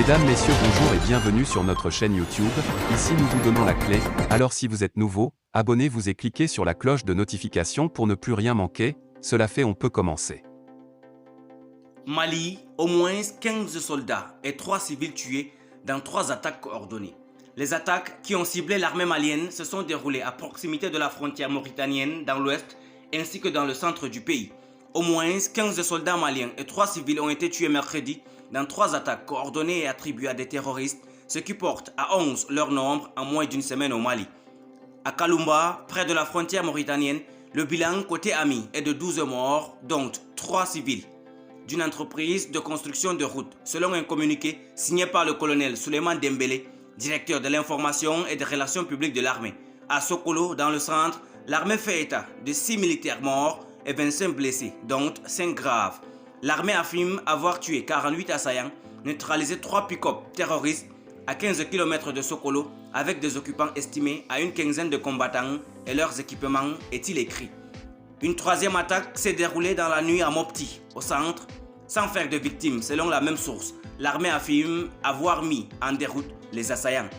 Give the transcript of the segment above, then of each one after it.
Mesdames, Messieurs, bonjour et bienvenue sur notre chaîne YouTube. Ici nous vous donnons la clé, alors si vous êtes nouveau, abonnez-vous et cliquez sur la cloche de notification pour ne plus rien manquer. Cela fait, on peut commencer. Mali, au moins 15 soldats et 3 civils tués dans 3 attaques coordonnées. Les attaques qui ont ciblé l'armée malienne se sont déroulées à proximité de la frontière mauritanienne dans l'ouest ainsi que dans le centre du pays. Au moins 15 soldats maliens et 3 civils ont été tués mercredi dans 3 attaques coordonnées et attribuées à des terroristes, ce qui porte à 11 leur nombre en moins d'une semaine au Mali. À Kaloumba, près de la frontière mauritanienne, le bilan côté ami est de 12 morts, dont 3 civils, d'une entreprise de construction de routes, selon un communiqué signé par le colonel Souleymane Dembélé, directeur de l'information et des relations publiques de l'armée. À Sokolo, dans le centre, l'armée fait état de 6 militaires morts et 25 blessés, dont 5 graves. L'armée affirme avoir tué 48 assaillants, neutralisé 3 pick-up terroristes à 15 km de Sokolo, avec des occupants estimés à une quinzaine de combattants et leurs équipements, est-il écrit. Une troisième attaque s'est déroulée dans la nuit à Mopti, au centre, sans faire de victimes selon la même source. L'armée affirme avoir mis en déroute les assaillants.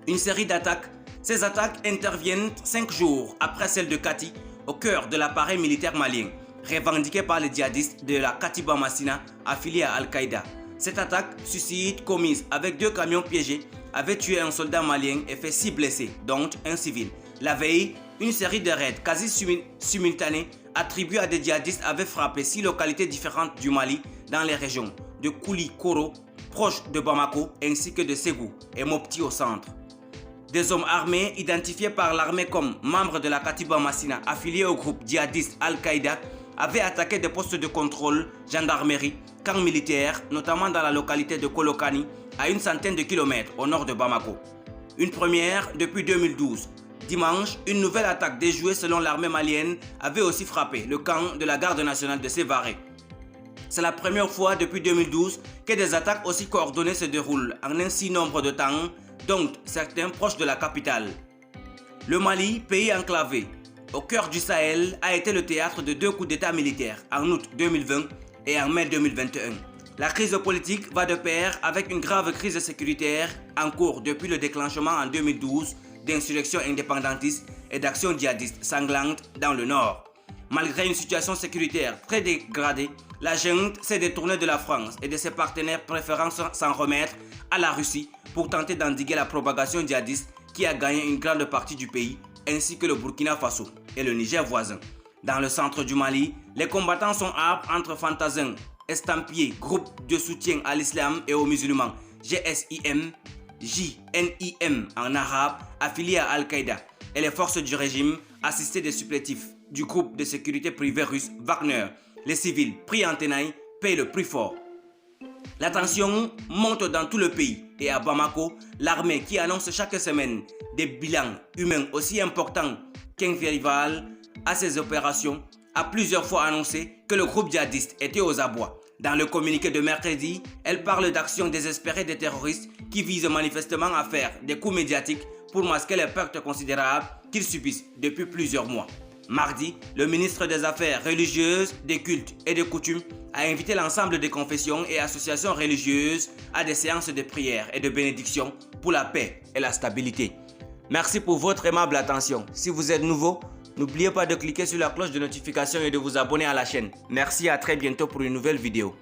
Une série d'attaques. Ces attaques interviennent 5 jours après celle de Kati, au cœur de l'appareil militaire malien, revendiqué par les djihadistes de la Katiba Massina affiliés à Al-Qaïda. Cette attaque suicide commise avec 2 camions piégés avait tué un soldat malien et fait 6 blessés, dont un civil. La veille, une série de raids quasi simultanés attribués à des djihadistes avaient frappé 6 localités différentes du Mali dans les régions de Kouli-Koro, proche de Bamako, ainsi que de Ségou et Mopti au centre. Des hommes armés identifiés par l'armée comme membres de la Katiba Massina affiliés au groupe djihadiste Al-Qaïda avaient attaqué des postes de contrôle, gendarmerie, camps militaires, notamment dans la localité de Kolokani, à une centaine de kilomètres au nord de Bamako. Une première depuis 2012. Dimanche, une nouvelle attaque déjouée selon l'armée malienne avait aussi frappé le camp de la garde nationale de Sévaré. C'est la première fois depuis 2012 que des attaques aussi coordonnées se déroulent en un si nombre de temps, dont certains proches de la capitale. Le Mali, pays enclavé, au cœur du Sahel, a été le théâtre de 2 coups d'état militaires en août 2020 et en mai 2021. La crise politique va de pair avec une grave crise sécuritaire en cours depuis le déclenchement en 2012 d'insurrections indépendantistes et d'actions djihadistes sanglantes dans le nord. Malgré une situation sécuritaire très dégradée, la junte s'est détournée de la France et de ses partenaires, préférant s'en remettre à la Russie pour tenter d'endiguer la propagation djihadiste qui a gagné une grande partie du pays, ainsi que le Burkina Faso et le Niger voisin. Dans le centre du Mali, les combattants sont âpres entre fantassins, estampillés, groupe de soutien à l'islam et aux musulmans, GSIM, JNIM en arabe, affiliés à Al-Qaïda, et les forces du régime, assistées des supplétifs du groupe de sécurité privé russe Wagner. Les civils, pris en tenaille, payent le prix fort. La tension monte dans tout le pays et à Bamako, l'armée qui annonce chaque semaine des bilans humains aussi importants qu'un rival à ses opérations a plusieurs fois annoncé que le groupe djihadiste était aux abois. Dans le communiqué de mercredi, elle parle d'actions désespérées des terroristes qui visent manifestement à faire des coups médiatiques pour masquer les pertes considérables qu'ils subissent depuis plusieurs mois. Mardi, le ministre des Affaires religieuses, des cultes et des coutumes a invité l'ensemble des confessions et associations religieuses à des séances de prière et de bénédiction pour la paix et la stabilité. Merci pour votre aimable attention. Si vous êtes nouveau, n'oubliez pas de cliquer sur la cloche de notification et de vous abonner à la chaîne. Merci, à très bientôt pour une nouvelle vidéo.